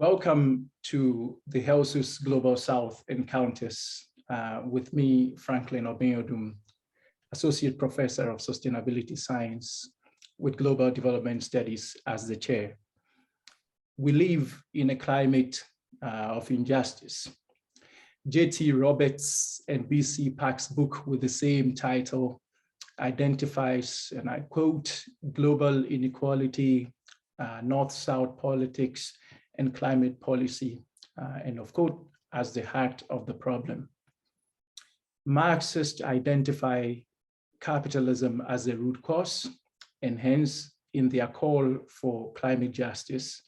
Welcome to the HELSUS Global South Encounters with me, Franklin Obenodum, Associate Professor of Sustainability Science with Global Development Studies as the chair. We live in a climate of injustice. J.T. Roberts and B.C. Park's book with the same title identifies, and I quote, global inequality, North-South politics, and climate policy, and of course, as the heart of the problem. Marxists identify capitalism as the root cause, and hence, in their call for climate justice,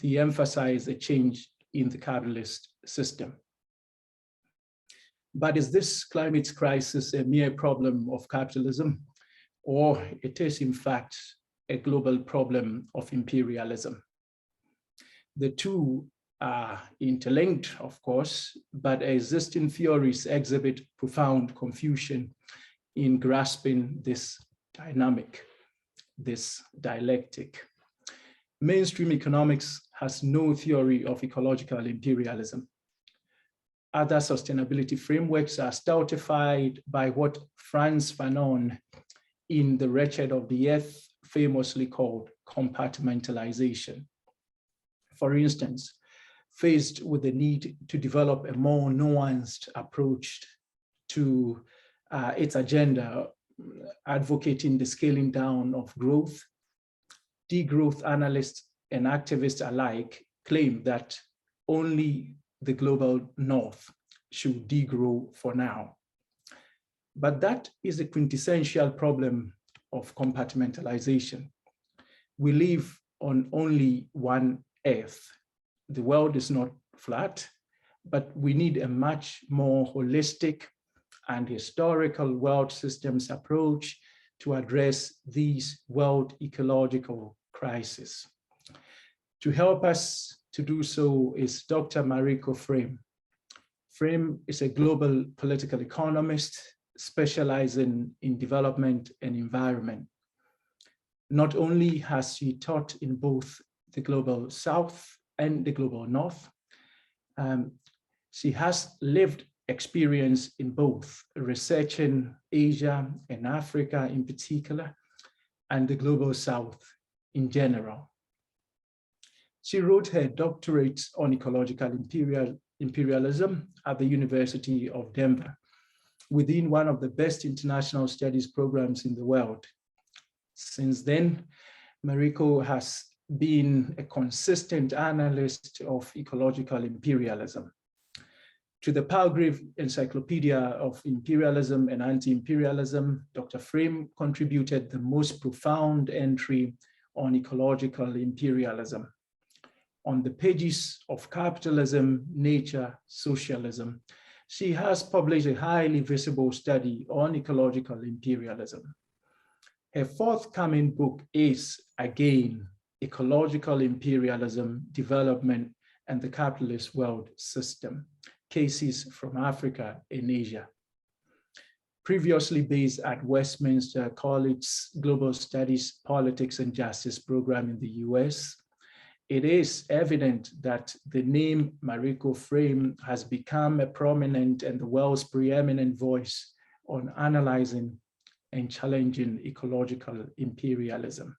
they emphasize a change in the capitalist system. But is this climate crisis a mere problem of capitalism, or it is in fact a global problem of imperialism? The two are interlinked, of course, but existing theories exhibit profound confusion in grasping this dynamic, this dialectic. Mainstream economics has no theory of ecological imperialism. Other sustainability frameworks are stultified by what Frantz Fanon in The Wretched of the Earth famously called compartmentalization. For instance, faced with the need to develop a more nuanced approach to its agenda, advocating the scaling down of growth, degrowth analysts and activists alike claim that only the global north should degrow for now. But that is a quintessential problem of compartmentalization. We live on only one Earth. The world is not flat, but we need a much more holistic and historical world systems approach to address these world ecological crises. To help us to do so is Dr. Mariko Frame. Frame is a global political economist specializing in development and environment. Not only has she taught in both the Global South and the Global North, she has lived experience in both, researching Asia and Africa in particular, and the Global South in general. She wrote her doctorate on ecological imperialism at the University of Denver, within one of the best international studies programs in the world. Since then, Mariko has been a consistent analyst of ecological imperialism. To the Palgrave Encyclopedia of Imperialism and Anti-Imperialism, Dr. Frame contributed the most profound entry on ecological imperialism. On the pages of Capitalism, Nature, Socialism, she has published a highly visible study on ecological imperialism. Her forthcoming book is, again, Ecological Imperialism, Development, and the Capitalist World System, Cases from Africa and Asia. Previously based at Westminster College's Global Studies, Politics and Justice program in the US, it is evident that the name Mariko Frame has become a prominent and the world's preeminent voice on analyzing and challenging ecological imperialism.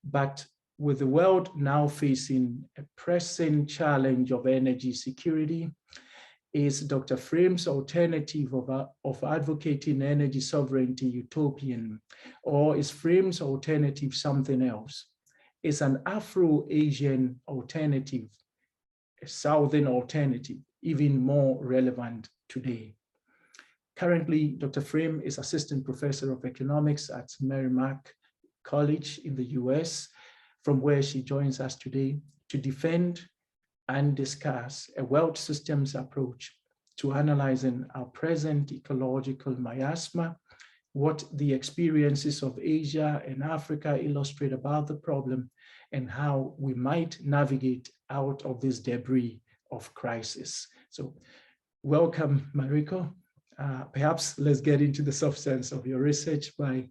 But with the world now facing a pressing challenge of energy security, is Dr. Frame's alternative of advocating energy sovereignty utopian, or is Frame's alternative something else? Is an Afro-Asian alternative, a Southern alternative, even more relevant today? Currently, Dr. Frame is Assistant Professor of Economics at Merrimack College in the US, from where she joins us today to defend and discuss a world systems approach to analyzing our present ecological miasma, what the experiences of Asia and Africa illustrate about the problem, and how we might navigate out of this debris of crisis. So welcome, Mariko. Perhaps let's get into the substance of your research by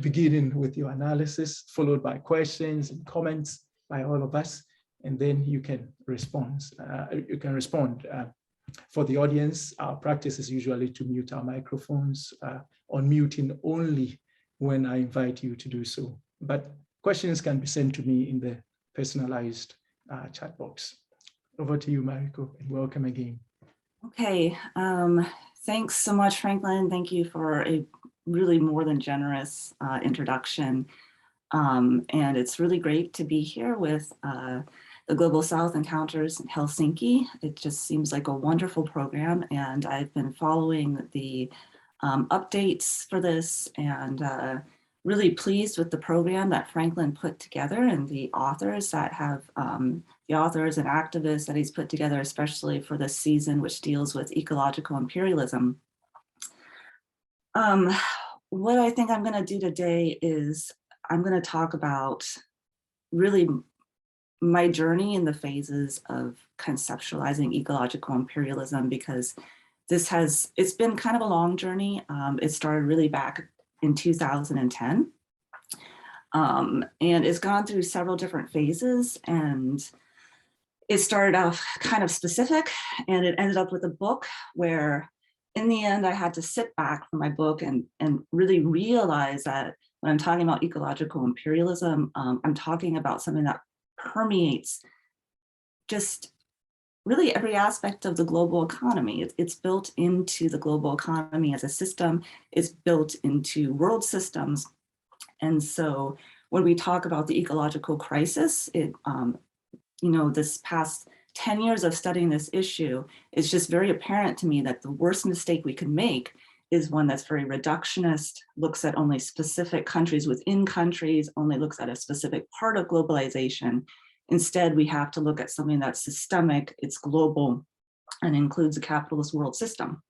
beginning with your analysis, followed by questions and comments by all of us. and then you can respond. For the audience, our practice is usually to mute our microphones, on muting only when I invite you to do so. But questions can be sent to me in the personalized chat box. Over to you, Mariko, and welcome again. Okay, thanks so much, Franklin. Thank you for a really more than generous introduction. And it's really great to be here with the Global South Encounters in Helsinki. It just seems like a wonderful program, and I've been following the updates for this, and really pleased with the program that Franklin put together and the authors that have, the authors and activists that he's put together, especially for this season, which deals with ecological imperialism. What I think I'm going to do today is I'm going to talk about really my journey in the phases of conceptualizing ecological imperialism, because it's been kind of a long journey. It started really back in 2010. And it's gone through several different phases, and it started off kind of specific, and it ended up with a book where in the end I had to sit back from my book and really realize that when I'm talking about ecological imperialism, I'm talking about something that permeates just really every aspect of the global economy. It's built into the global economy as a system. It's built into world systems. And so when we talk about the ecological crisis, this past 10 years of studying this issue, it's just very apparent to me that the worst mistake we can make is one that's very reductionist, looks at only specific countries within countries, only looks at a specific part of globalization. Instead, we have to look at something that's systemic, it's global, and includes a capitalist world system.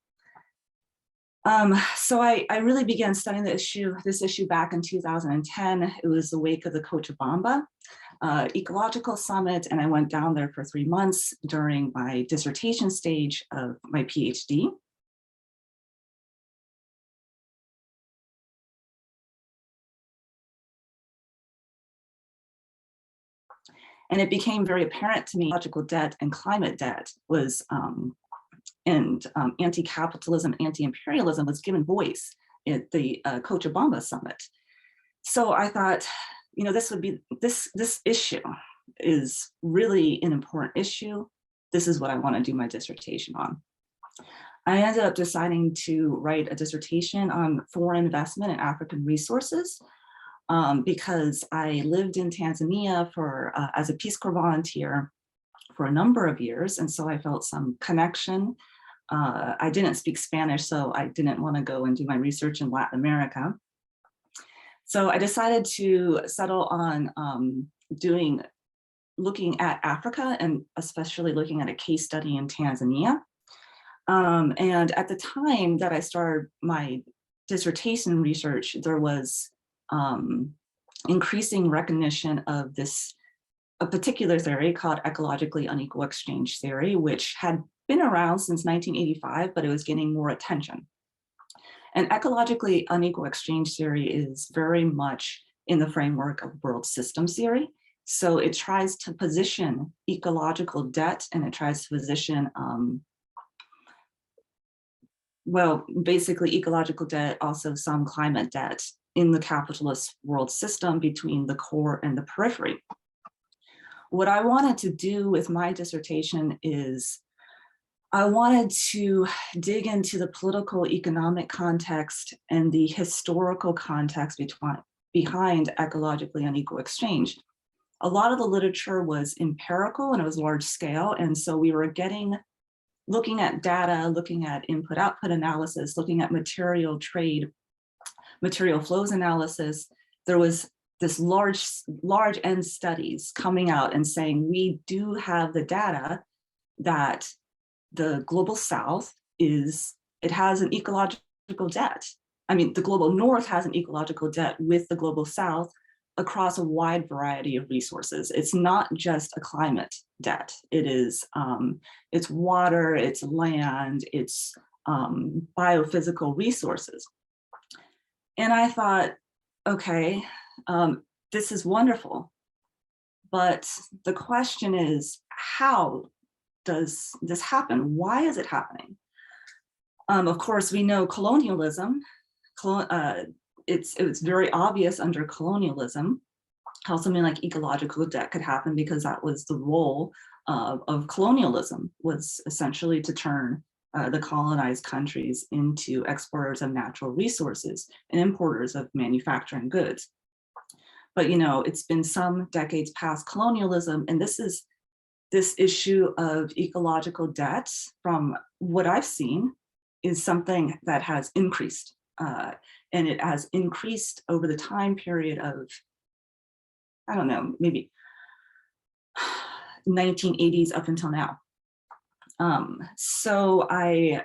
So I really began studying this issue back in 2010. It was the wake of the Cochabamba Ecological Summit, and I went down there for 3 months during my dissertation stage of my PhD. And it became very apparent to me ecological debt and climate debt was, anti-capitalism, anti-imperialism was given voice at the Cochabamba Summit. So I thought, this issue is really an important issue. This is what I want to do my dissertation on. I ended up deciding to write a dissertation on foreign investment in African resources, because I lived in Tanzania as a Peace Corps volunteer for a number of years, and so I felt some connection. I didn't speak Spanish, so I didn't want to go and do my research in Latin America. So I decided to settle on looking at Africa, and especially looking at a case study in Tanzania. And at the time that I started my dissertation research, there was increasing recognition of a particular theory called ecologically unequal exchange theory, which had been around since 1985, but it was getting more attention. And ecologically unequal exchange theory is very much in the framework of world systems theory. So it tries to position ecological debt, and it tries to position, basically ecological debt, also some climate debt, in the capitalist world system between the core and the periphery. What I wanted to do with my dissertation is I wanted to dig into the political economic context and the historical context behind ecologically unequal exchange. A lot of the literature was empirical and it was large scale. And so we were looking at data, looking at input-output analysis, looking at material trade, material flows analysis. There was this large end studies coming out and saying, we do have the data that the global South has an ecological debt. I mean, the global North has an ecological debt with the global South across a wide variety of resources. It's not just a climate debt. It is, it's water, it's land, it's biophysical resources. And I thought, okay, this is wonderful, But the question is, how does this happen? Why is it happening? Of course, we know colonialism. It's very obvious under colonialism how something like ecological debt could happen, because that was the role of colonialism, was essentially to turn the colonized countries into exporters of natural resources and importers of manufacturing goods. But it's been some decades past colonialism, and this issue of ecological debt, from what I've seen, is something that has increased, and it has increased over the time period of, I don't know, maybe 1980s up until now. So I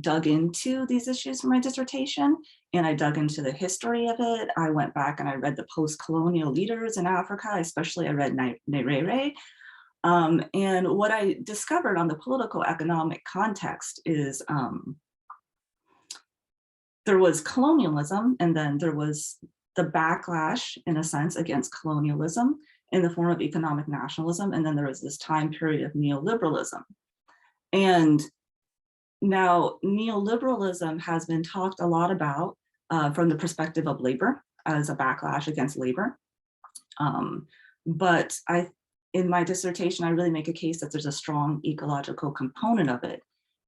dug into these issues for my dissertation, and I dug into the history of it. I went back and I read the post-colonial leaders in Africa, especially I read Nyerere. And what I discovered on the political economic context is there was colonialism, and then there was the backlash, in a sense, against colonialism in the form of economic nationalism. And then there was this time period of neoliberalism. And now neoliberalism has been talked a lot about from the perspective of labor, as a backlash against labor. But in my dissertation, I really make a case that there's a strong ecological component of it,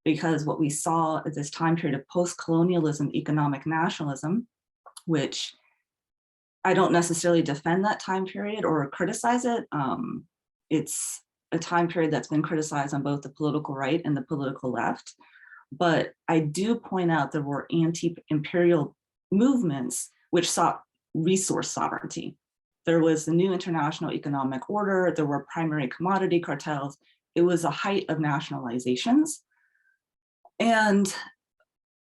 because what we saw at this time period of post-colonialism, economic nationalism, which I don't necessarily defend that time period or criticize it. It's a time period that's been criticized on both the political right and the political left. But I do point out there were anti-imperial movements which sought resource sovereignty. There was the new international economic order, there were primary commodity cartels. It was a height of nationalizations. And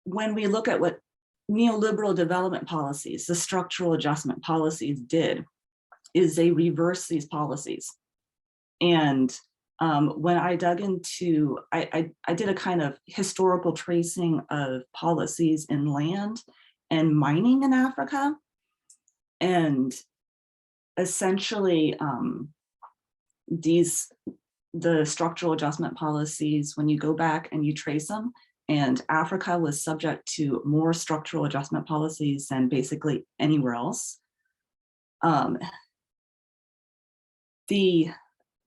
when we look at what neoliberal development policies, the structural adjustment policies did, is they reverse these policies. And when I dug into, I did a kind of historical tracing of policies in land and mining in Africa. And essentially the structural adjustment policies, when you go back and you trace them, and Africa was subject to more structural adjustment policies than basically anywhere else. The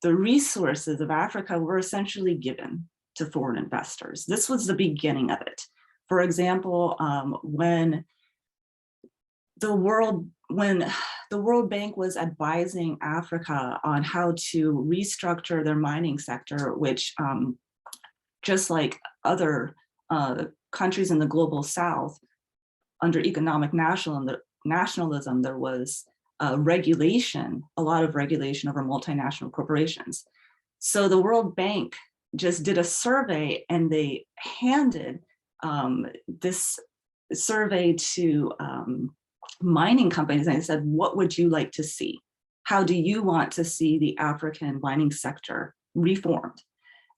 resources of Africa were essentially given to foreign investors. This was the beginning of it. For example, when the World Bank was advising Africa on how to restructure their mining sector, which just like other countries in the global South, under economic nationalism, there was regulation, a lot of regulation over multinational corporations. So the World Bank just did a survey, and they handed this survey to mining companies, and they said, what would you like to see? How do you want to see the African mining sector reformed?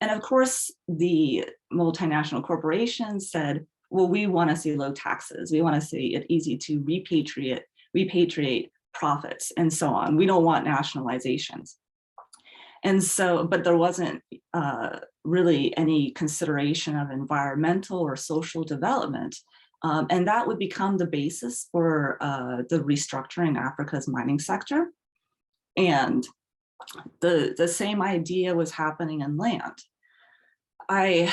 And of course, the multinational corporations said, well, we want to see low taxes. We want to see it easy to repatriate profits and so on. We don't want nationalizations. And so, but there wasn't really any consideration of environmental or social development. And that would become the basis for the restructuring Africa's mining sector. And the same idea was happening in land. I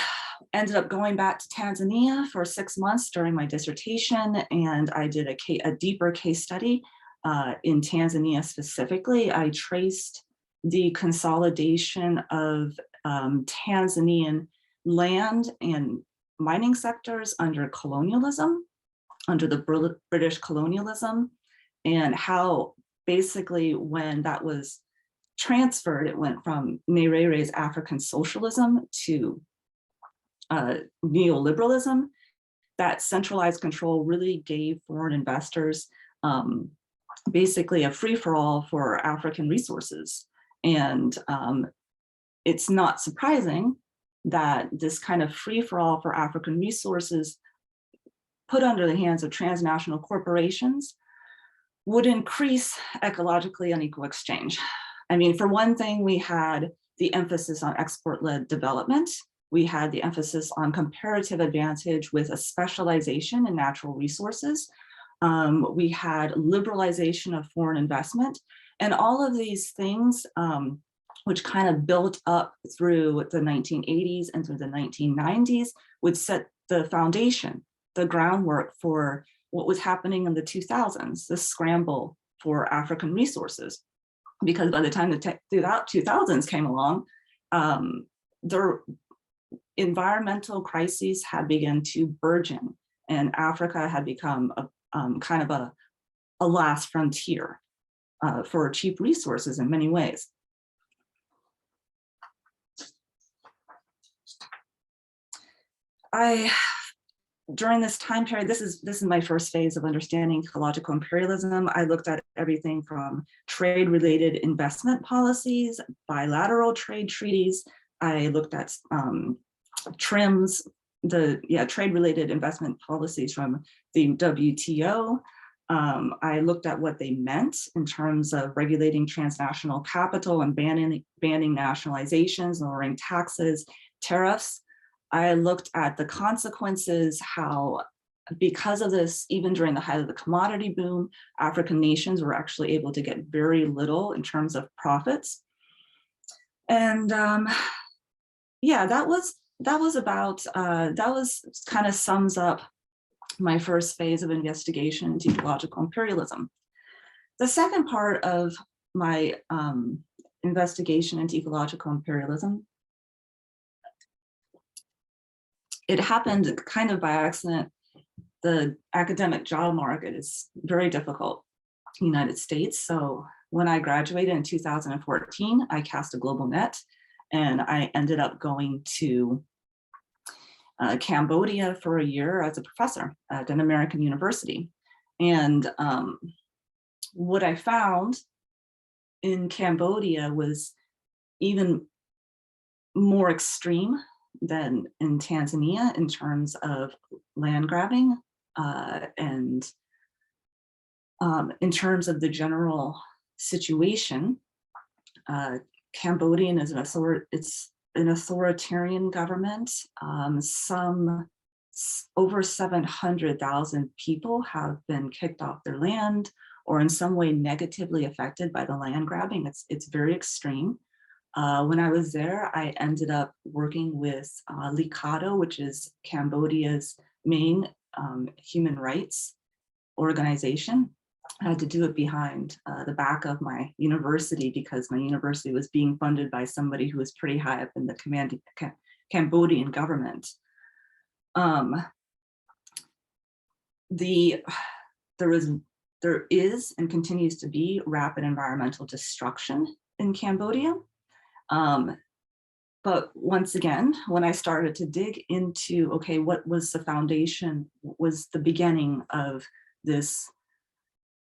ended up going back to Tanzania for 6 months during my dissertation, and I did a deeper case study in Tanzania specifically. I traced the consolidation of Tanzanian land and mining sectors under colonialism, under the British colonialism, and how basically when that was transferred, it went from Nyerere's African socialism to neoliberalism. That centralized control really gave foreign investors basically a free-for-all for African resources. And it's not surprising that this kind of free-for-all for African resources put under the hands of transnational corporations would increase ecologically unequal exchange. I mean, for one thing, we had the emphasis on export-led development. We had the emphasis on comparative advantage with a specialization in natural resources. We had liberalization of foreign investment, and all of these things, which kind of built up through the 1980s and through the 1990s, would set the foundation, the groundwork for what was happening in the 2000s, the scramble for African resources. Because by the time the 2000s came along, the environmental crises had begun to burgeon, and Africa had become a kind of a last frontier for cheap resources in many ways. During this time period, this is my first phase of understanding ecological imperialism. I looked at everything from trade-related investment policies, bilateral trade treaties. I looked at TRIMs, trade-related investment policies from the WTO. I looked at what they meant in terms of regulating transnational capital and banning nationalizations, lowering taxes, tariffs. I looked at the consequences, how because of this, even during the height of the commodity boom, African nations were actually able to get very little in terms of profits. And yeah, that was kind of sums up my first phase of investigation into ecological imperialism. The second part of my investigation into ecological imperialism, it happened kind of by accident. The academic job market is very difficult in the United States. So when I graduated in 2014, I cast a global net, and I ended up going to Cambodia for a year as a professor at an American university. And what I found in Cambodia was even more extreme than in Tanzania in terms of land grabbing and in terms of the general situation. Cambodian is an authoritarian government. Over 700,000 people have been kicked off their land or in some way negatively affected by the land grabbing. It's very extreme. When I was there, I ended up working with Licado, which is Cambodia's main human rights organization. I had to do it behind the back of my university because my university was being funded by somebody who was pretty high up in the Cambodian government. There is and continues to be rapid environmental destruction in Cambodia. But once again, when I started to dig into, okay, what was the foundation, what was the beginning of this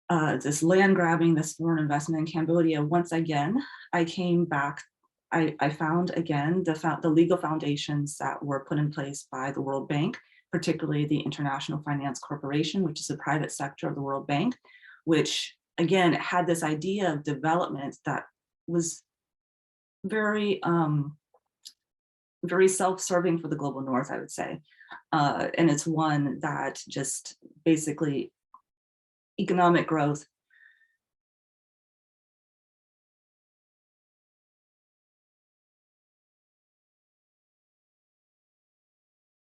land grabbing, this foreign investment in Cambodia, once again, I came back, I found again the legal foundations that were put in place by the World Bank, particularly the International Finance Corporation, which is a private sector of the World Bank, which again had this idea of development that was very self-serving for the global north, I would say. And it's one that just basically economic growth,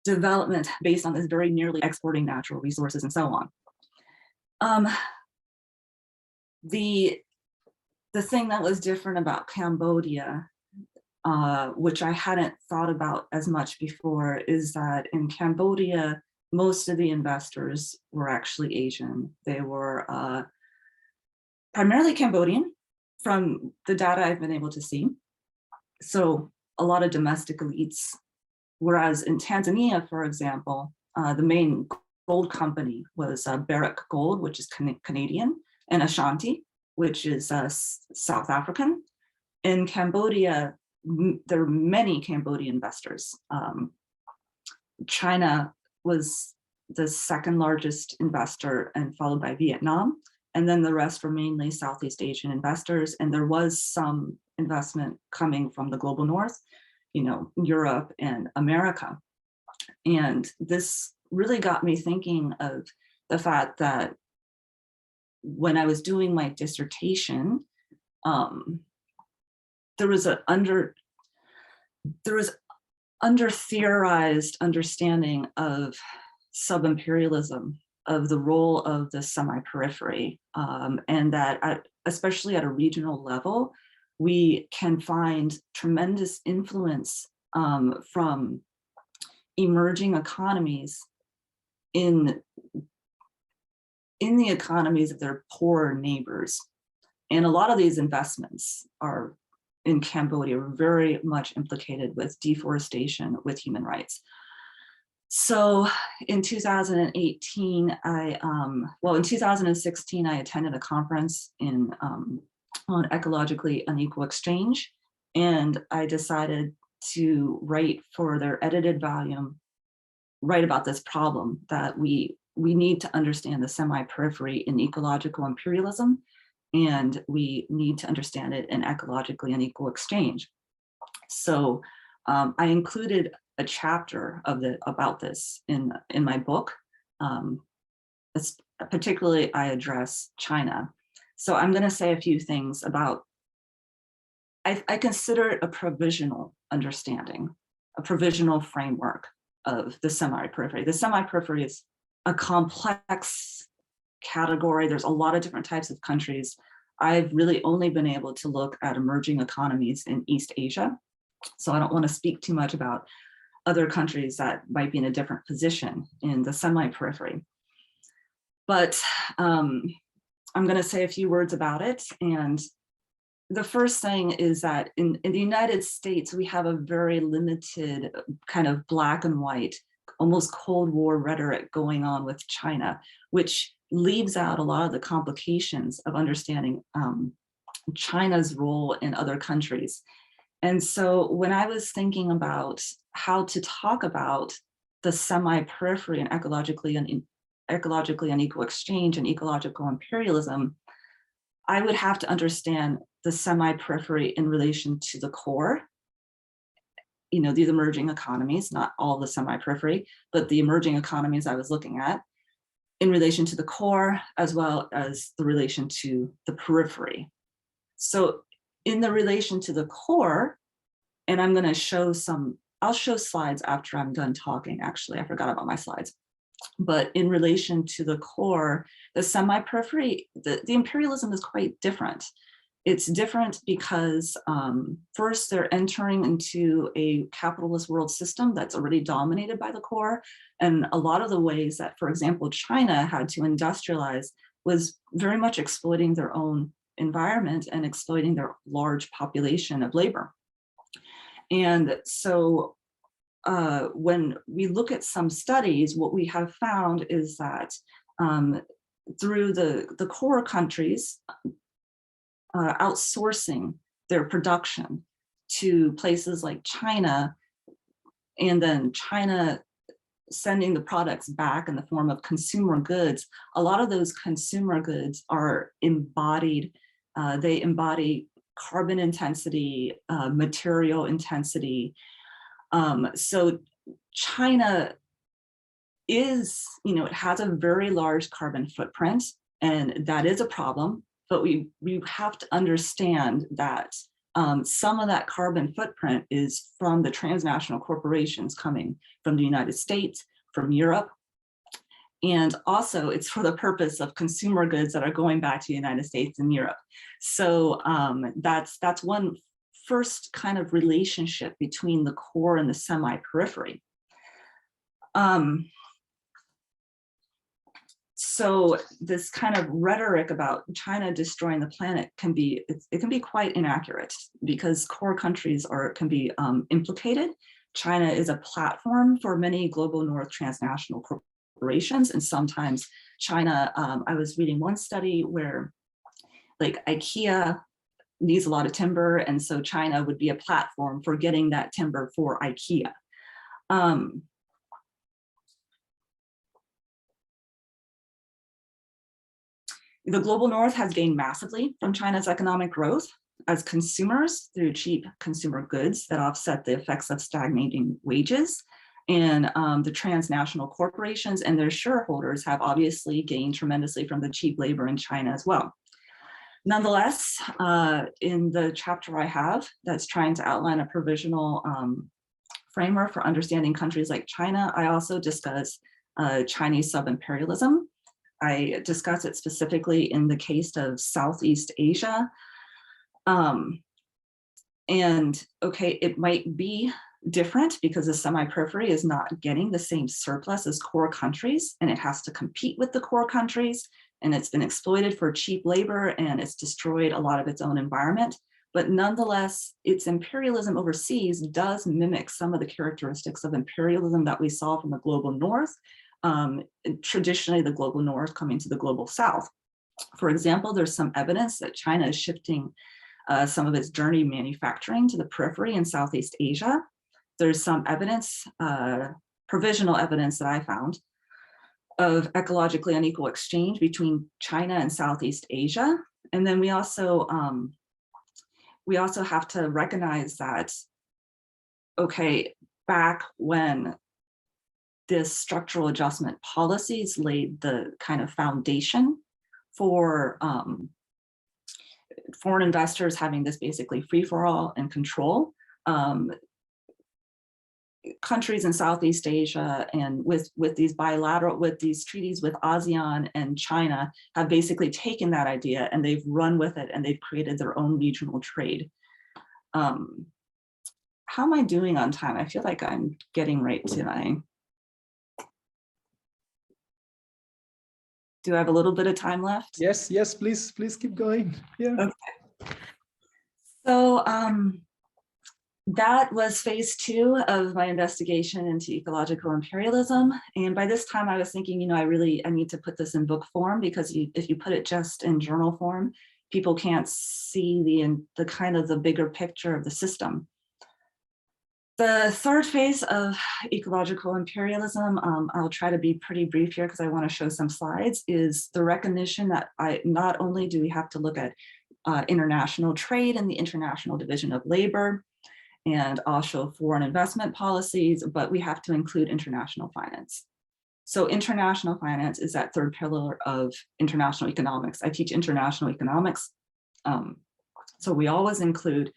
development based on this very nearly exporting natural resources and so on. The thing that was different about Cambodia, which I hadn't thought about as much before, is that in Cambodia, most of the investors were actually Asian. They were primarily Cambodian from the data I've been able to see. So a lot of domestic elites, whereas in Tanzania, for example, the main gold company was Barrick Gold, which is Canadian, and Ashanti, which is South African. In Cambodia, there are many Cambodian investors. China was the second largest investor and followed by Vietnam. And then the rest were mainly Southeast Asian investors. And there was some investment coming from the global north, Europe and America. And this really got me thinking of the fact that when I was doing my dissertation, there was under theorized understanding of sub-imperialism, of the role of the semi-periphery, and that especially at a regional level, we can find tremendous influence from emerging economies in the economies of their poor neighbors. And a lot of these investments are in Cambodia are very much implicated with deforestation, with human rights. So in 2018, in 2016, I attended a conference on ecologically unequal exchange, and I decided to write for their edited volume, write about this problem that we need to understand the semi-periphery in ecological imperialism, and we need to understand it in ecologically unequal exchange. So I included a chapter about this in my book. Particularly, I address China. So I'm going to say a few things about. I consider it a provisional understanding, a provisional framework of the semi-periphery. The semi-periphery is a complex category. There's a lot of different types of countries. I've really only been able to look at emerging economies in East Asia. So I don't want to speak too much about other countries that might be in a different position in the semi-periphery. But I'm going to say a few words about it. And the first thing is that in the United States, we have a very limited kind of black and white, almost Cold War rhetoric going on with China, which leaves out a lot of the complications of understanding China's role in other countries. And so when I was thinking about how to talk about the semi-periphery and ecologically unequal exchange and ecological imperialism, I would have to understand the semi-periphery in relation to the core, these emerging economies, not all the semi-periphery, but the emerging economies I was looking at, in relation to the core, as well as the relation to the periphery. So in the relation to the core, and I'm going to show I'll show slides after I'm done talking, actually, I forgot about my slides. But in relation to the core, the semi-periphery, the imperialism is quite different. It's different because first, they're entering into a capitalist world system that's already dominated by the core. And a lot of the ways that, for example, China had to industrialize was very much exploiting their own environment and exploiting their large population of labor. And so when we look at some studies, what we have found is that through the core countries outsourcing their production to places like China, and then China sending the products back in the form of consumer goods, a lot of those consumer goods are embodied, they embody carbon intensity, material intensity. So China is, it has a very large carbon footprint, and that is a problem, but we have to understand that some of that carbon footprint is from the transnational corporations coming from the United States, from Europe, and also it's for the purpose of consumer goods that are going back to the United States and Europe. So that's one first kind of relationship between the core and the semi-periphery. So this kind of rhetoric about China destroying the planet can be quite inaccurate, because core countries can be implicated. China is a platform for many global north transnational corporations, and sometimes China, I was reading one study where like IKEA needs a lot of timber, and so China would be a platform for getting that timber for IKEA. The global north has gained massively from China's economic growth as consumers through cheap consumer goods that offset the effects of stagnating wages. And the transnational corporations and their shareholders have obviously gained tremendously from the cheap labor in China as well. Nonetheless, in the chapter I have that's trying to outline a provisional framework for understanding countries like China, I also discuss Chinese sub-imperialism. I discuss it specifically in the case of Southeast Asia. And okay, it might be different because the semi-periphery is not getting the same surplus as core countries, and it has to compete with the core countries, and it's been exploited for cheap labor, and it's destroyed a lot of its own environment. But nonetheless, its imperialism overseas does mimic some of the characteristics of imperialism that we saw from the global north, traditionally the global north coming to the global south. For example, there's some evidence that China is shifting some of its journey manufacturing to the periphery in Southeast Asia. There's some evidence, provisional evidence that I found of ecologically unequal exchange between China and Southeast Asia. And then we also have to recognize that, okay, back when this structural adjustment policies laid the kind of foundation for foreign investors having this basically free-for-all and control. Countries in Southeast Asia and with these treaties with ASEAN and China have basically taken that idea and they've run with it and they've created their own regional trade. How am I doing on time? I feel like I'm getting right to my... Do I have a little bit of time left? Yes, yes, please keep going. Yeah. Okay. So that was phase 2 of my investigation into ecological imperialism. And by this time I was thinking, you know, I need to put this in book form, because if you put it just in journal form, people can't see the kind of the bigger picture of the system. The third phase of ecological imperialism, I'll try to be pretty brief here because I want to show some slides, is the recognition that not only do we have to look at international trade and the international division of labor, and also foreign investment policies, but we have to include international finance. So international finance is that third pillar of international economics. I teach international economics. So we always include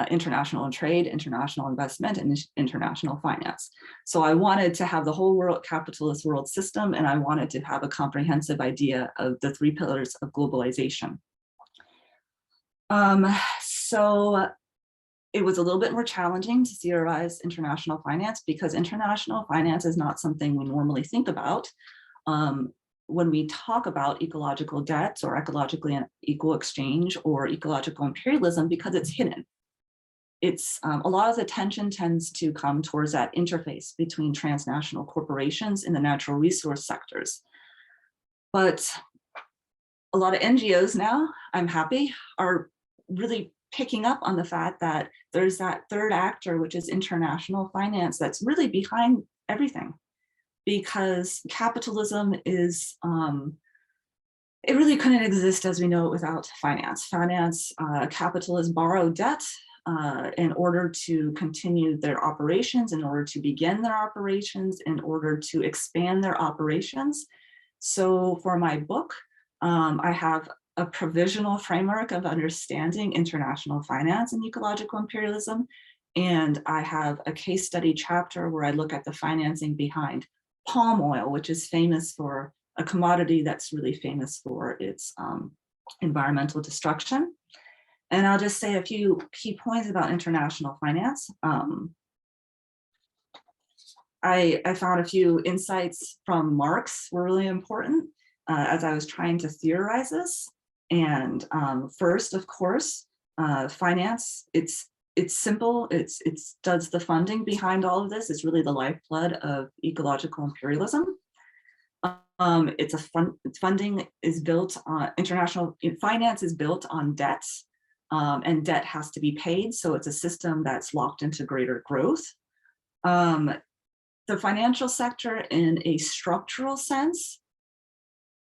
international trade, international investment, and international finance. So I wanted to have the whole world capitalist world system, and I wanted to have a comprehensive idea of the 3 pillars of globalization. So it was a little bit more challenging to theorize international finance, because international finance is not something we normally think about when we talk about ecological debts or ecologically equal exchange or ecological imperialism, because it's hidden. It's a lot of the attention tends to come towards that interface between transnational corporations in the natural resource sectors. But a lot of NGOs now, I'm happy, are really picking up on the fact that there's that third actor, which is international finance, that's really behind everything. Because capitalism is, it really couldn't exist as we know it without finance. Capitalists borrow debt in order to continue their operations, in order to begin their operations, in order to expand their operations. So for my book, I have a provisional framework of understanding international finance and ecological imperialism. And I have a case study chapter where I look at the financing behind palm oil, which is famous for a commodity that's really famous for its environmental destruction. And I'll just say a few key points about international finance. I found a few insights from Marx were really important as I was trying to theorize this. And first, of course, finance, it's simple, it's does the funding behind all of this. It's really the lifeblood of ecological imperialism. Funding is built on international finance is built on debts, and debt has to be paid. So it's a system that's locked into greater growth. The financial sector in a structural sense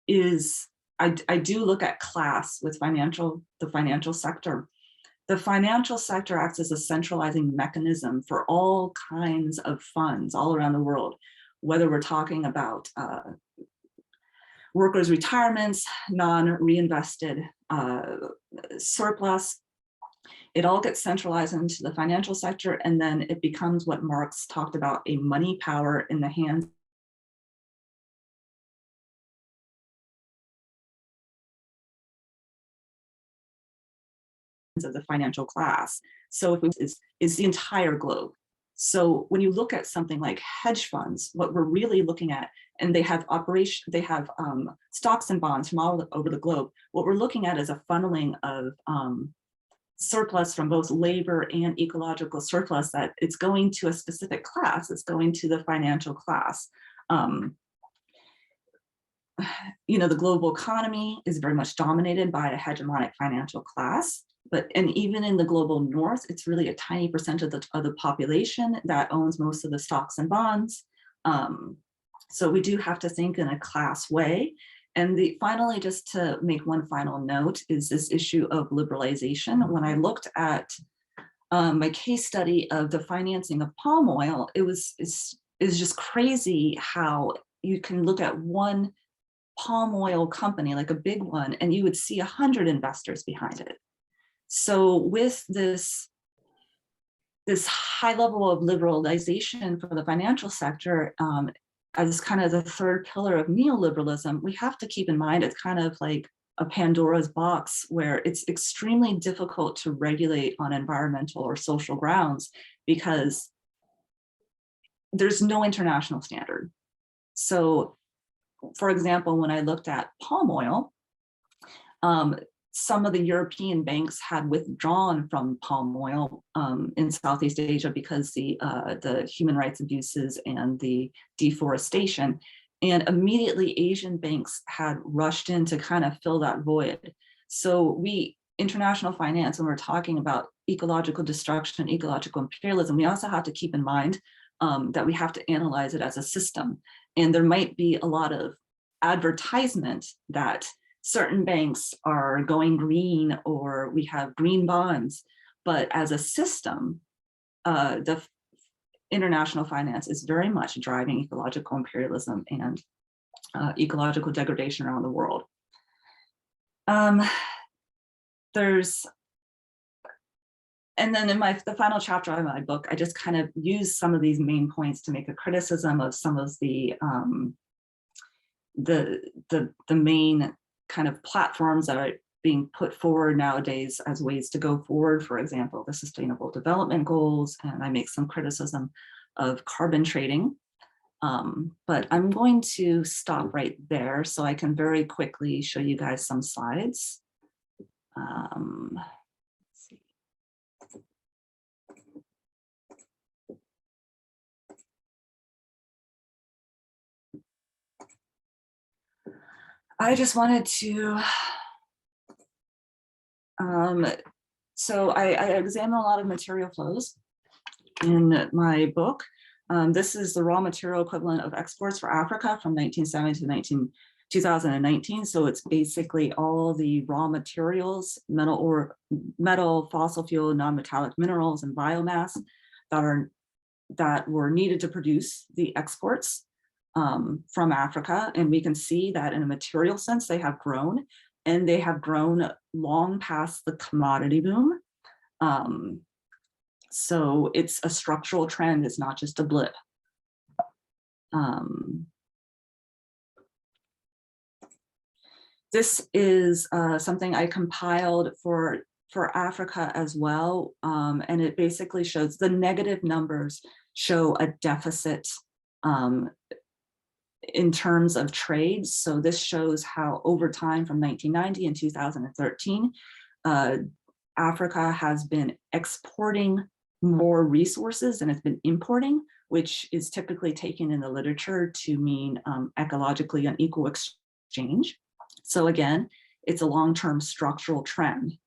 is I do look at class with the financial sector. The financial sector acts as a centralizing mechanism for all kinds of funds all around the world, whether we're talking about workers' retirements, non-reinvested surplus. It all gets centralized into the financial sector, and then it becomes what Marx talked about, a money power in the hands of the financial class. So is the entire globe. So when you look at something like hedge funds, what we're really looking at, and they have stocks and bonds from all over the globe, what we're looking at is a funneling of surplus from both labor and ecological surplus, that it's going to a specific class, it's going to the financial class. You know, the global economy is very much dominated by a hegemonic financial class. And even in the global north, it's really a tiny percent of the population that owns most of the stocks and bonds. So we do have to think in a class way. And finally, just to make one final note, is this issue of liberalization. When I looked at my case study of the financing of palm oil, it's just crazy how you can look at one palm oil company, like a big one, and you would see 100 investors behind it. So with this high level of liberalization for the financial sector, as kind of the third pillar of neoliberalism, we have to keep in mind it's kind of like a Pandora's box, where it's extremely difficult to regulate on environmental or social grounds because there's no international standard. So, for example, when I looked at palm oil, some of the European banks had withdrawn from palm oil in Southeast Asia because the human rights abuses and the deforestation. And immediately Asian banks had rushed in to kind of fill that void. So international finance, when we're talking about ecological destruction, ecological imperialism, we also have to keep in mind that we have to analyze it as a system. And there might be a lot of advertisement that certain banks are going green, or we have green bonds, but as a system, the international finance is very much driving ecological imperialism and ecological degradation around the world. And then in the final chapter of my book, I just kind of use some of these main points to make a criticism of some of the main kind of platforms that are being put forward nowadays as ways to go forward. For example, the Sustainable Development Goals, and I make some criticism of carbon trading. But I'm going to stop right there so I can very quickly show you guys some slides. Let's see. I just wanted to, so I examine a lot of material flows in my book. This is the raw material equivalent of exports for Africa from 1970 to 2019. So it's basically all the raw materials, metal, fossil fuel, non-metallic minerals, and biomass that were needed to produce the exports from Africa. And we can see that in a material sense, they have grown, and they have grown long past the commodity boom. So it's a structural trend, it's not just a blip. This is something I compiled for Africa as well. And it basically shows the negative numbers show a deficit in terms of trades. So this shows how over time from 1990 and 2013, Africa has been exporting more resources than it's been importing, which is typically taken in the literature to mean ecologically unequal exchange. So again, it's a long-term structural trend.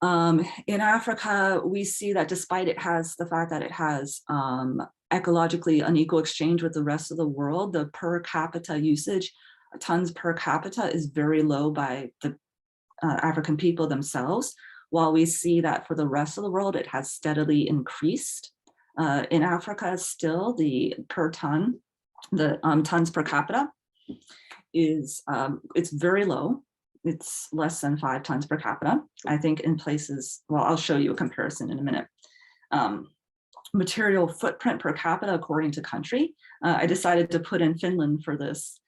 In Africa, we see that despite the fact that it has ecologically unequal exchange with the rest of the world, the per capita usage tons per capita is very low by the African people themselves, while we see that for the rest of the world, it has steadily increased. In Africa, still the per ton, the tons per capita is, it's very low. It's less than 5 tons per capita. I think in places, well, I'll show you a comparison in a minute. Material footprint per capita according to country. I decided to put in Finland for this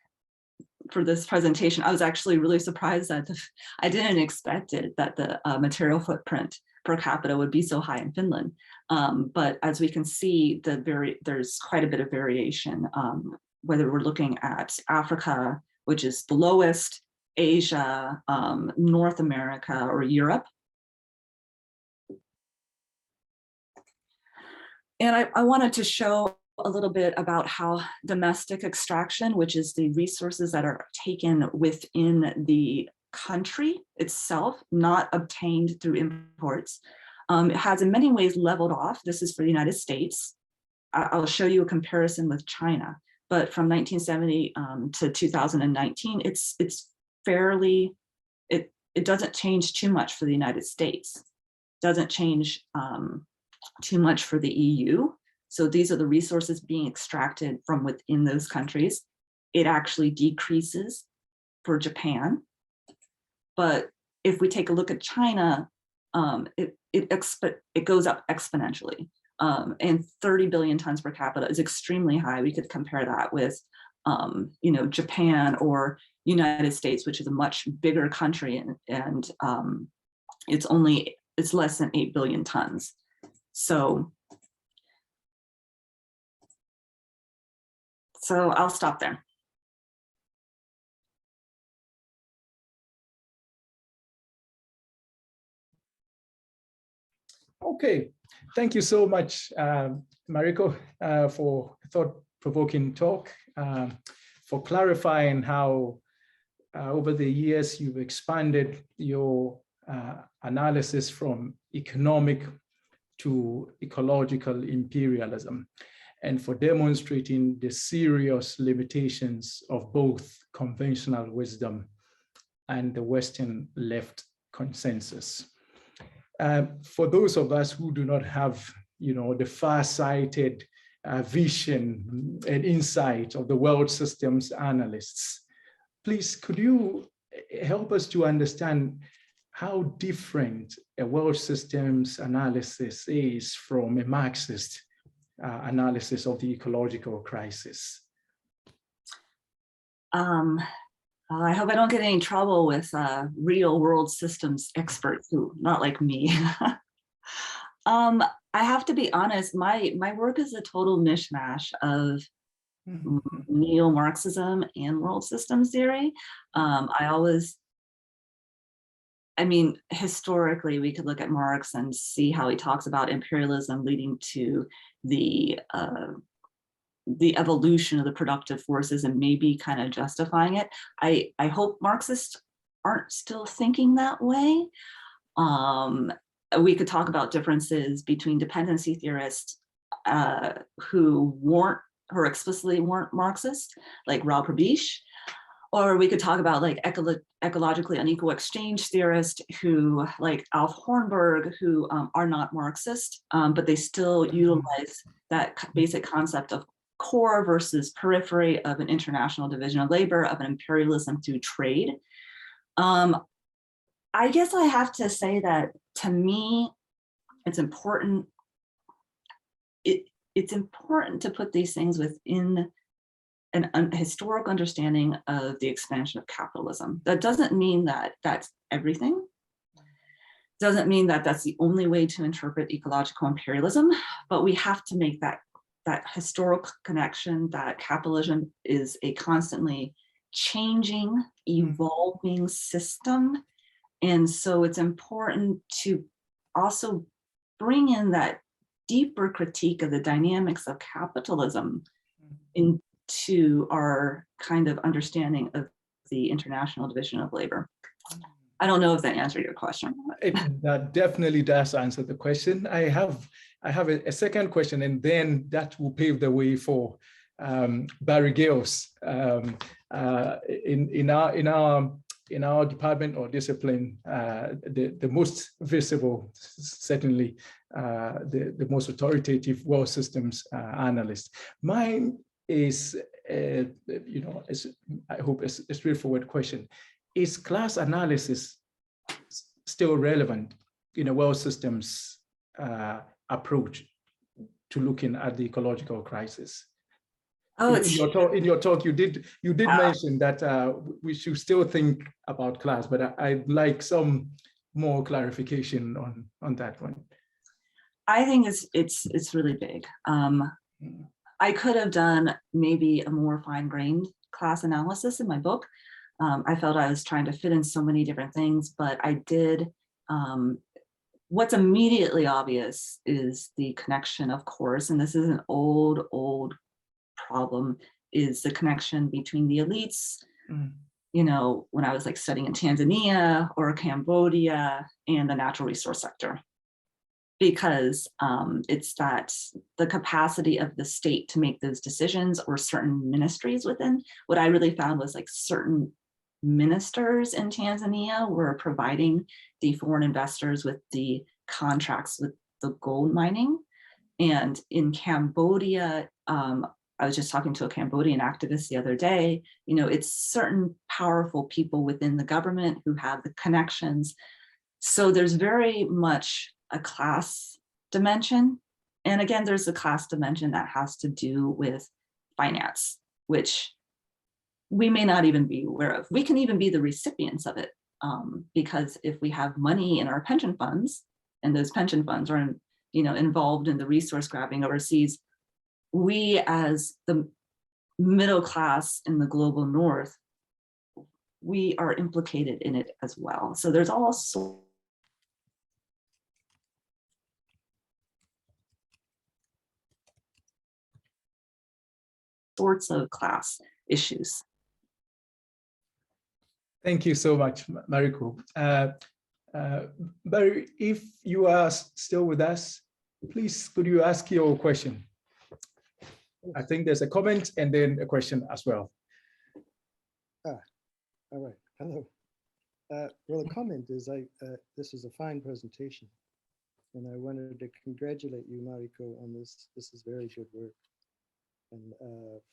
presentation. I was actually really surprised that I didn't expect it, that the material footprint per capita would be so high in Finland. But as we can see, there's quite a bit of variation, whether we're looking at Africa, which is the lowest, Asia, North America, or Europe. And I wanted to show a little bit about how domestic extraction, which is the resources that are taken within the country itself, not obtained through imports, it has in many ways leveled off. This is for the United States. I'll show you a comparison with China, but from 1970 to 2019, it's fairly, it doesn't change too much for the United States. Doesn't change too much for the EU. So these are the resources being extracted from within those countries. It actually decreases for Japan. But if we take a look at China, it goes up exponentially. And 30 billion tons per capita is extremely high. We could compare that with Japan or United States, which is a much bigger country, and it's less than 8 billion tons. So I'll stop there. Okay, thank you so much, Mariko, for a thought-provoking talk, for clarifying how over the years you've expanded your analysis from economic to ecological imperialism, and for demonstrating the serious limitations of both conventional wisdom and the Western left consensus. For those of us who do not have, the far-sighted vision and insight of the world systems analysts, please, could you help us to understand how different a world systems analysis is from a Marxist analysis of the ecological crisis? I hope I don't get any trouble with real world systems experts who, not like me. I have to be honest, my work is a total mishmash of neo-Marxism and world systems theory. Historically, we could look at Marx and see how he talks about imperialism leading to the evolution of the productive forces and maybe kind of justifying it. I hope Marxists aren't still thinking that way. We could talk about differences between dependency theorists who explicitly weren't Marxist, like Raoul Prebisch, or we could talk about like ecologically unequal exchange theorists who, like Alf Hornberg, who are not Marxist, but they still utilize that basic concept of core versus periphery, of an international division of labor, of an imperialism through trade. I guess I have to say that to me, it's important. It's important to put these things within a historical understanding of the expansion of capitalism. That doesn't mean that that's everything. Doesn't mean that that's the only way to interpret ecological imperialism, but we have to make that historical connection that capitalism is a constantly changing, evolving system. And so it's important to also bring in that deeper critique of the dynamics of capitalism into our kind of understanding of the international division of labor. I don't know if that answered your question. That definitely does answer the question. I have a second question, and then that will pave the way for Barry Gales. In our department or discipline, the most visible, certainly the most authoritative world systems analyst. Mine is, I hope it's a straightforward question. Is class analysis still relevant in a world systems approach to looking at the ecological crisis? Oh, in your talk, you did mention that we should still think about class, but I'd like some more clarification on that one. I think it's really big. I could have done maybe a more fine-grained class analysis in my book. I felt I was trying to fit in so many different things, but I did. What's immediately obvious is the connection, of course, and this is an old problem, is the connection between the elites, you know, when I was like studying in Tanzania or Cambodia, and the natural resource sector. Because it's that the capacity of the state to make those decisions, or certain ministries within. What I really found was like certain ministers in Tanzania were providing the foreign investors with the contracts with the gold mining. And in Cambodia, I was just talking to a Cambodian activist the other day, you know, it's certain powerful people within the government who have the connections. So there's very much a class dimension. And again, there's a class dimension that has to do with finance, which we may not even be aware of. We can even be the recipients of it, because if we have money in our pension funds, and those pension funds are, you know, involved in the resource grabbing overseas, we as the middle class in the global north, we are implicated in it as well. So there's all sorts of class issues. Thank you so much, Mariko. Barry, if you are still with us, please could you ask your question? I think there's a comment and then a question as well. All right. Hello. Well, the comment is, this is a fine presentation, and I wanted to congratulate you, Mariko, on this. This is very good work. And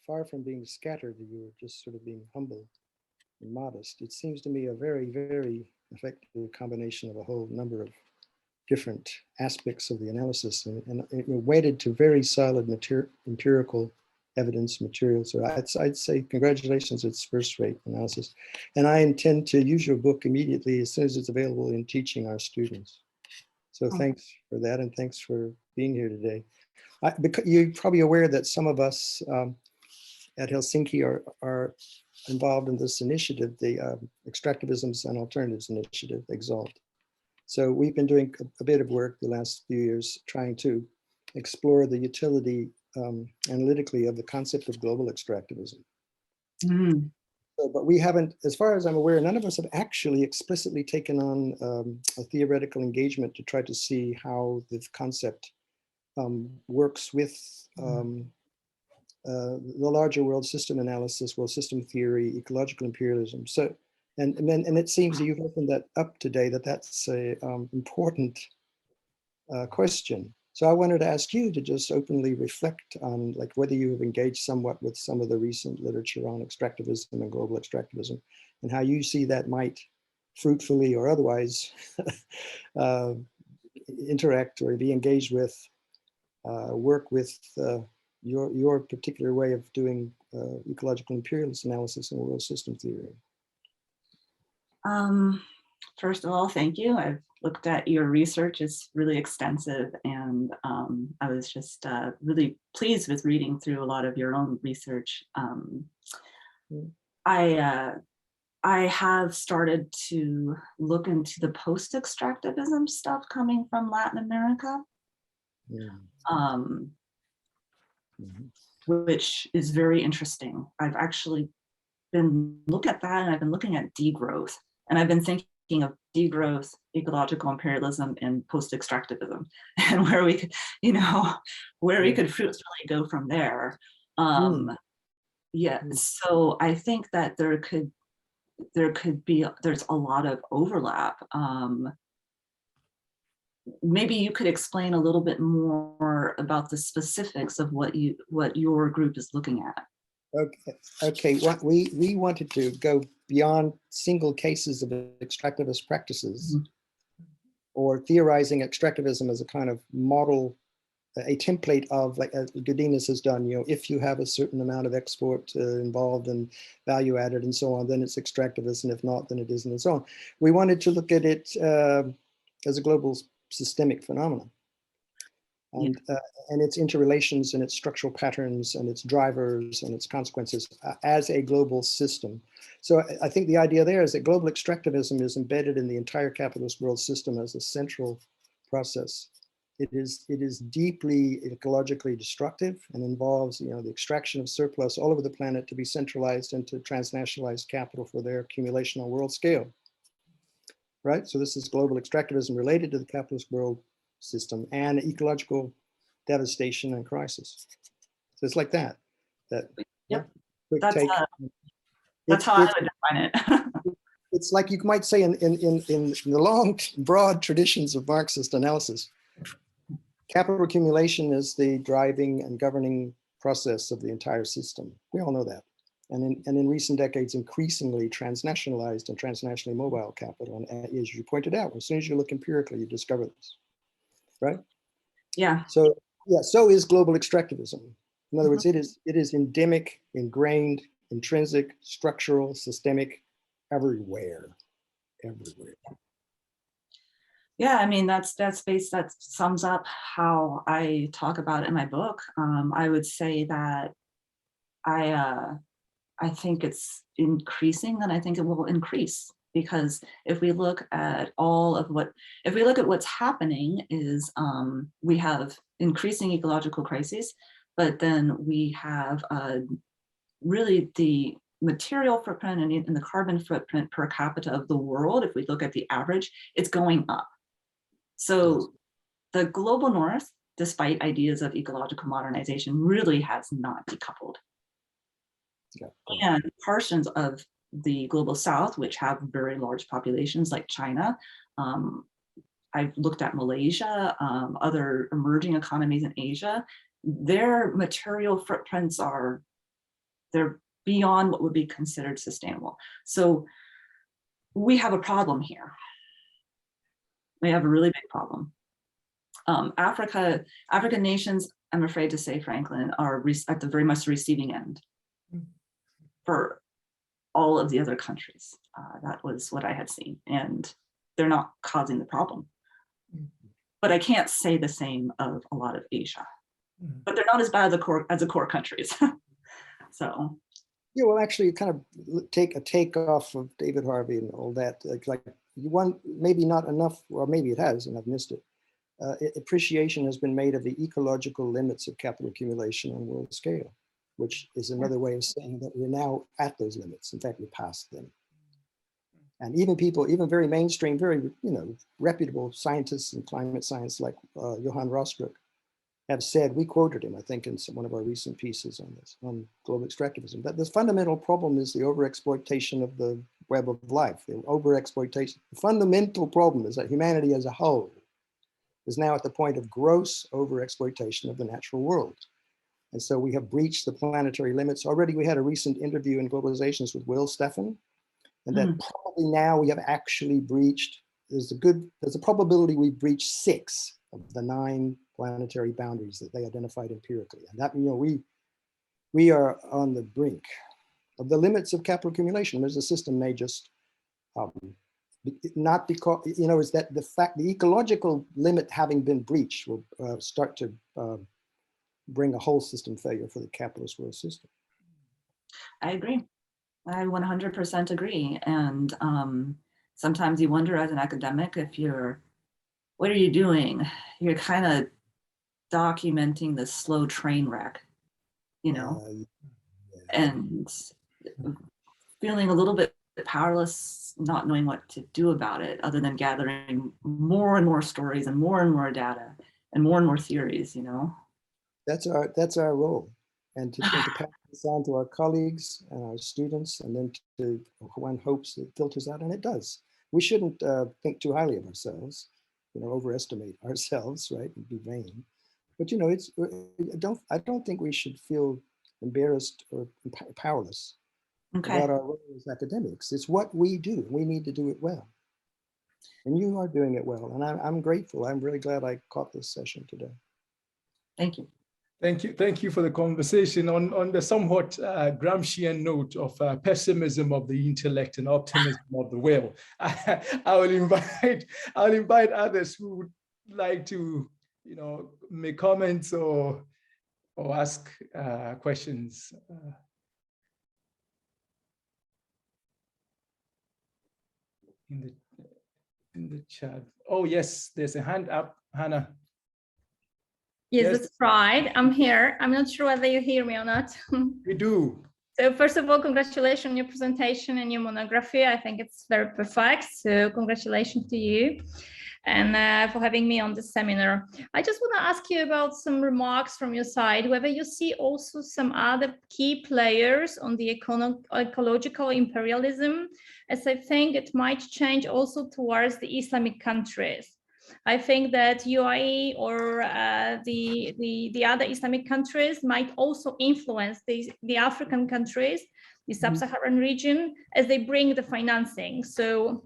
far from being scattered, you were just sort of being humble and modest. It seems to me a very, very effective combination of a whole number of different aspects of the analysis, and it weighted to very solid empirical evidence material. So I'd say congratulations, it's first-rate analysis. And I intend to use your book immediately as soon as it's available in teaching our students. So thanks for that, and thanks for being here today. Because you're probably aware that some of us at Helsinki are involved in this initiative, the Extractivism and Alternatives Initiative, EXALT. So we've been doing a bit of work the last few years trying to explore the utility analytically of the concept of global extractivism. So, but we haven't, as far as I'm aware, none of us have actually explicitly taken on a theoretical engagement to try to see how the concept works with the larger world system analysis, world system theory, ecological imperialism. So, and it seems that you've opened that up today, that's a important question. So I wanted to ask you to just openly reflect on like whether you have engaged somewhat with some of the recent literature on extractivism and global extractivism, and how you see that might fruitfully or otherwise interact or be engaged with, work with your particular way of doing ecological imperialist analysis and world system theory. First of all, thank you. I've looked at your research. It's really extensive, and I was just really pleased with reading through a lot of your own research. I have started to look into the post-extractivism stuff coming from Latin America, which is very interesting. I've actually been looking at that, and I've been looking at degrowth, and I've been thinking of degrowth, ecological imperialism, and post-extractivism, and where we could, you know, where we could fruitfully go from there. Yeah, so I think that there's a lot of overlap. Maybe you could explain a little bit more about the specifics of what your group is looking at. Okay. What we wanted to go beyond single cases of extractivist practices, or theorizing extractivism as a kind of model, a template of, like Godinez has done, if you have a certain amount of export involved and value added and so on, then it's extractivist, and if not, then it isn't, and so on. We wanted to look at it as a global systemic phenomenon, and its interrelations and its structural patterns and its drivers and its consequences as a global system. So I think the idea there is that global extractivism is embedded in the entire capitalist world system as a central process. It is deeply ecologically destructive and involves, the extraction of surplus all over the planet to be centralized into transnationalized capital for their accumulation on world scale. Right? So this is global extractivism related to the capitalist world system and ecological devastation and crisis. So it's like that. Yep. Quick That's take. That's how I would define it. It's like you might say in the long, broad traditions of Marxist analysis, capital accumulation is the driving and governing process of the entire system. We all know that. And in recent decades, increasingly transnationalized and transnationally mobile capital. And as you pointed out, as soon as you look empirically, you discover this, right? Yeah. So so is global extractivism. In other words, it is endemic, ingrained, intrinsic, structural, systemic, everywhere. Yeah, I mean, that sums up how I talk about it in my book. I would say that I think it's increasing, and I think it will increase, because if we look at what's happening is we have increasing ecological crises, but then we have really the material footprint and the carbon footprint per capita of the world. If we look at the average, it's going up. So the global north, despite ideas of ecological modernization, really has not decoupled. Yeah. And portions of the global south, which have very large populations like China, I've looked at Malaysia, other emerging economies in Asia, their material footprints they're beyond what would be considered sustainable. So we have a problem here. We have a really big problem. African nations, I'm afraid to say, Franklin, are at the very much receiving end for all of the other countries. That was what I had seen, and they're not causing the problem. But I can't say the same of a lot of Asia. But they're not as bad as the core countries. So. Yeah, well, actually, kind of take a takeoff of David Harvey and all that. Like one, maybe not enough, or maybe it has, and I've missed it. Appreciation has been made of the ecological limits of capital accumulation on world scale, which is another way of saying that we're now at those limits. In fact, we're past them. And even people, even very mainstream, very reputable scientists in climate science like Johan Rostrup have said, we quoted him, I think, in one of our recent pieces on this, on global extractivism, that this fundamental problem is the overexploitation of the web of life, the overexploitation. The fundamental problem is that humanity as a whole is now at the point of gross overexploitation of the natural world. And so we have breached the planetary limits. Already we had a recent interview in Globalizations with Will Steffen, and that probably now we have actually breached, there's a probability we've breached 6 of the 9 planetary boundaries that they identified empirically. And that, we are on the brink of the limits of capital accumulation. There's a system may just, not because, is that the fact, the ecological limit having been breached will start to bring a whole system failure for the capitalist world system. I agree. I 100% agree. And sometimes you wonder as an academic, what are you doing? You're kind of documenting the slow train wreck, and feeling a little bit powerless, not knowing what to do about it, other than gathering more and more stories and more data and more theories, That's our role. and to pass this on to our colleagues and our students, and then to one hopes it filters out, and it does. We shouldn't think too highly of ourselves, overestimate ourselves, right? And be vain. But I don't think we should feel embarrassed or powerless about our role as academics. It's what we do. We need to do it well. And you are doing it well. And I'm grateful. I'm really glad I caught this session today. Thank you. Thank you for the conversation. On the somewhat Gramscian note of pessimism of the intellect and optimism of the will, I'll invite others who would like to, make comments or ask questions. In the chat. Oh yes, there's a hand up, Hannah. Yes, that's right. I'm here. I'm not sure whether you hear me or not. We do. So first of all, congratulations on your presentation and your monography. I think it's very perfect. So congratulations to you and for having me on this seminar. I just want to ask you about some remarks from your side, whether you see also some other key players on the ecological imperialism, as I think it might change also towards the Islamic countries. I think that UAE or the other Islamic countries might also influence the African countries, the sub-Saharan region, as they bring the financing. So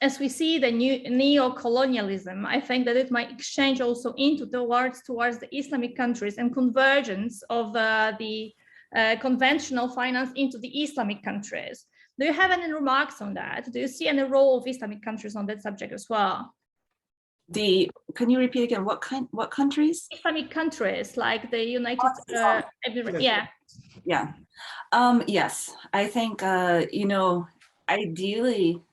as we see the new neo-colonialism, I think that it might exchange also towards the Islamic countries and convergence of the conventional finance into the Islamic countries. Do you have any remarks on that? Do you see any role of Islamic countries on that subject as well? Can you repeat again? What countries? Islamic countries like the United Emirates. Yeah. Yes, I think ideally,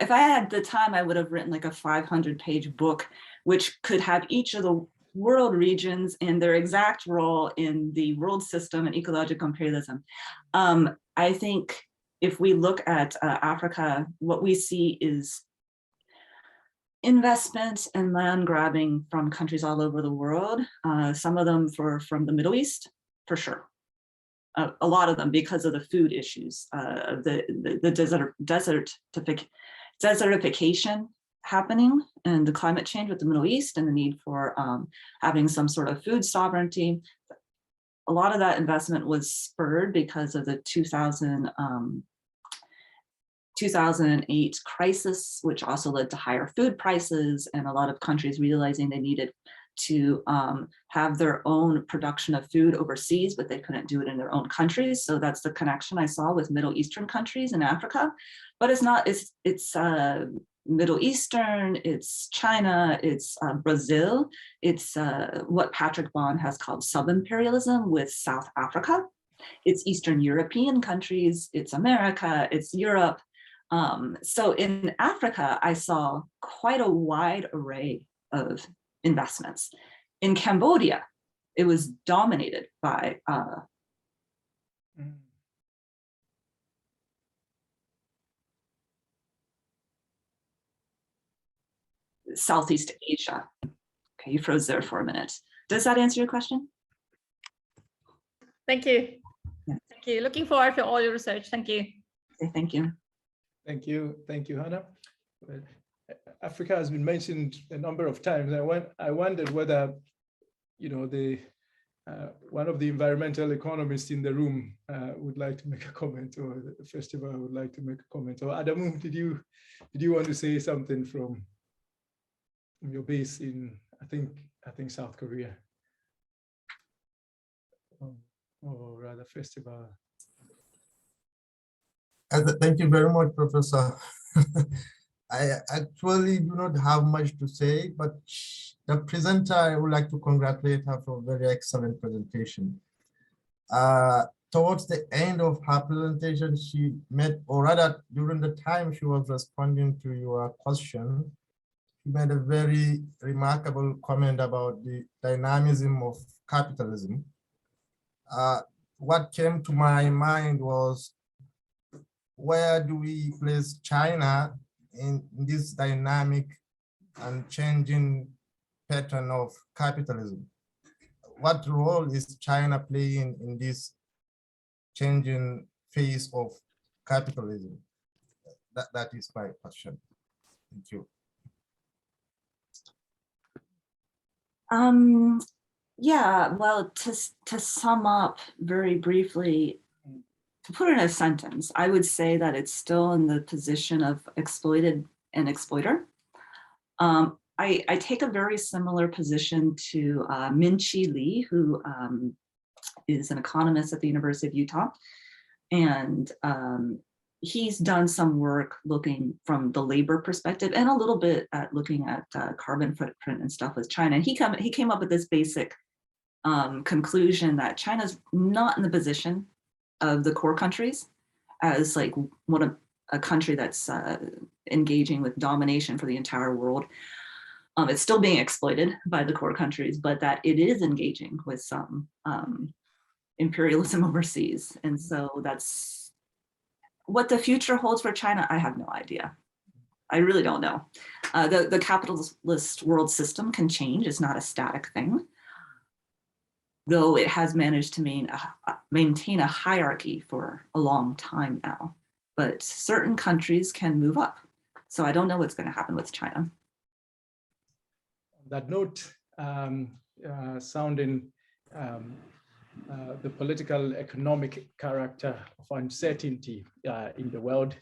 if I had the time, I would have written like a 500-page book, which could have each of the world regions and their exact role in the world system and ecological imperialism. I think if we look at Africa, what we see is investment and land grabbing from countries all over the world. Some of them from the Middle East, for sure. A lot of them because of the food issues, the desertification happening and the climate change with the Middle East and the need for having some sort of food sovereignty. A lot of that investment was spurred because of the 2008 crisis, which also led to higher food prices and a lot of countries realizing they needed to have their own production of food overseas, but they couldn't do it in their own countries. So that's the connection I saw with Middle Eastern countries in Africa. But it's not, it's Middle Eastern, it's China, it's Brazil, it's what Patrick Bond has called sub-imperialism with South Africa. It's Eastern European countries, it's America, it's Europe. So in Africa, I saw quite a wide array of investments. In Cambodia, it was dominated by Southeast Asia. Okay, you froze there for a minute. Does that answer your question? Thank you. Yeah. Thank you. Looking forward to all your research. Thank you. Okay, thank you. Thank you, Hannah. Well, Africa has been mentioned a number of times. I wondered whether, one of the environmental economists in the room would like to make a comment, or the festival would like to make a comment. Or Adamu, did you want to say something from your base in, I think South Korea, or rather festival? Thank you very much, Professor. I actually do not have much to say, but the presenter, I would like to congratulate her for a very excellent presentation. Towards the end of her presentation, she made, or rather during the time she was responding to your question, she made a very remarkable comment about the dynamism of capitalism. What came to my mind was, where do we place China in this dynamic and changing pattern of capitalism? what role is China playing in this changing phase of capitalism? That is my question. Thank you. Yeah, well, to sum up very briefly, to put it in a sentence, I would say that it's still in the position of exploited and exploiter. I take a very similar position to Min-Chi Lee, who is an economist at the University of Utah. And he's done some work looking from the labor perspective and a little bit at looking at carbon footprint and stuff with China. And he came up with this basic conclusion that China's not in the position of the core countries as like a country that's engaging with domination for the entire world. It's still being exploited by the core countries, but that it is engaging with some imperialism overseas. And so that's what the future holds for China. I have no idea. I really don't know. The capitalist world system can change. It's not a static thing, though it has managed to maintain a hierarchy for a long time now. But certain countries can move up. So I don't know what's going to happen with China. On that note, sounding the political economic character of uncertainty in the world,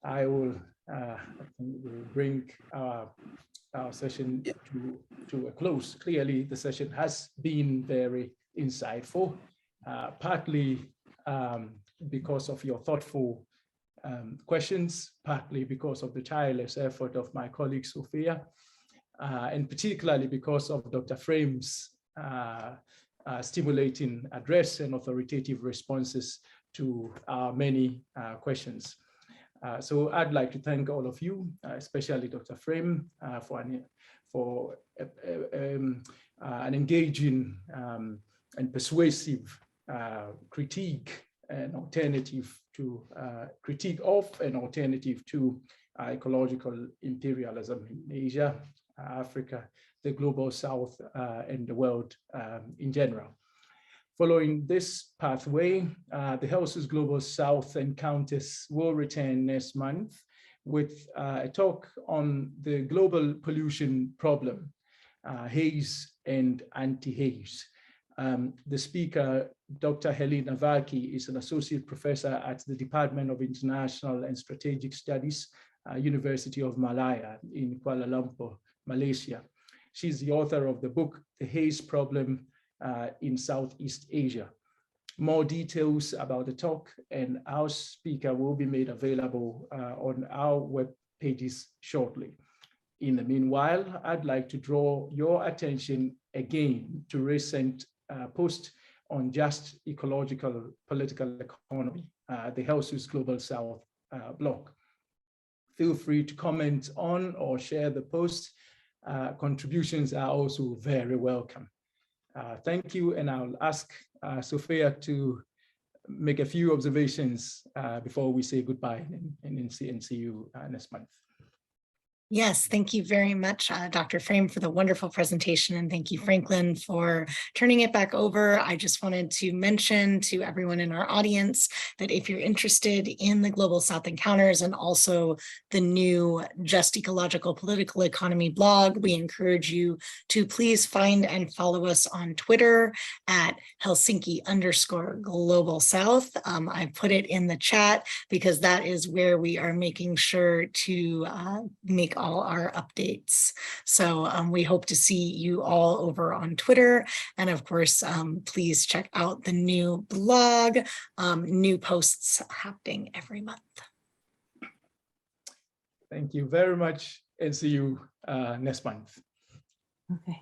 I will bring our session to a close. Clearly, the session has been very insightful, partly because of your thoughtful questions, partly because of the tireless effort of my colleague Sophia, and particularly because of Dr. Frame's stimulating address and authoritative responses to many questions. So I'd like to thank all of you, especially Dr. Frame, for an engaging and persuasive critique and alternative to critique of an alternative to ecological imperialism in Asia, Africa, the Global South, and the world in general. Following this pathway, the HELSUS Global South Encounters will return next month with a talk on the global pollution problem, haze and anti-haze. The speaker, Dr. Helena Vaki, is an associate professor at the Department of International and Strategic Studies, University of Malaya in Kuala Lumpur, Malaysia. She's the author of the book, The Haze Problem in Southeast Asia. More details about the talk and our speaker will be made available on our web pages shortly. In the meanwhile, I'd like to draw your attention again to recent post on just ecological political economy, the HELSUS Global South blog. Feel free to comment on or share the post. Contributions are also very welcome. Thank you, and I'll ask Sophia to make a few observations before we say goodbye and see you next month. Yes, thank you very much, Dr. Frame, for the wonderful presentation. And thank you, Franklin, for turning it back over. I just wanted to mention to everyone in our audience that if you're interested in the Global South Encounters and also the new Just Ecological Political Economy blog, we encourage you to please find and follow us on Twitter at Helsinki_Global South. I put it in the chat because that is where we are making sure to make all our updates. So we hope to see you all over on Twitter. And of course, please check out the new blog, new posts happening every month. Thank you very much, and see you next month. Okay.